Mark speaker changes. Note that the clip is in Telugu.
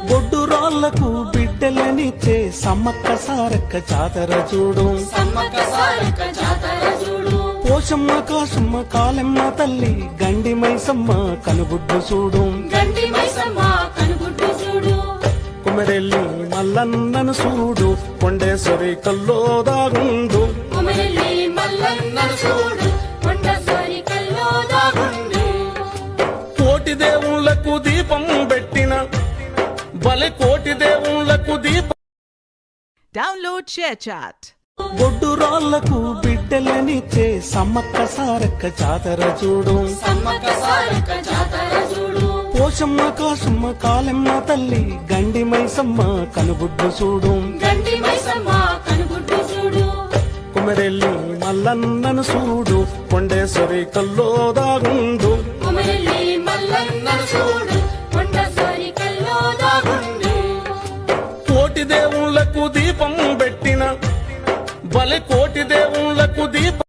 Speaker 1: బొడ్డు రాళ్లకు బిడ్డలనిచ్చే సమ్మక్క సారక్క జాతర చూడు. పోషమ్మ కాశమ్మ కాలమ్మ తల్లి గండి మైసమ్మ కనుగుడ్డు చూడు. కుమరెల్లి మల్లన్నను చూడు, కొండేశ్వరి కల్లో దాగుండు. కోటి దేవుళ్లకు దీపం పెట్టిన బలి, కోటి దేవుళ్లకు దీపం.
Speaker 2: Download share chat.
Speaker 1: బొడ్డు రాళ్లకు బిడ్డలనిచ్చే సమ్మక్క సారక్క జాతర చూడు. పోషమ్మ కాశమ్మ కాలమ్మ తల్లి గండి మైసమ్మ కనుగుడ్డు చూడు. కుమరెల్లి మల్లన్నను చూడు, కొండేశ్వరి కల్లో దాగుండు. కోటి దేవుళ్లకు దీపం పెట్టిన బలి, కోటి దేవుళ్లకు దీపం.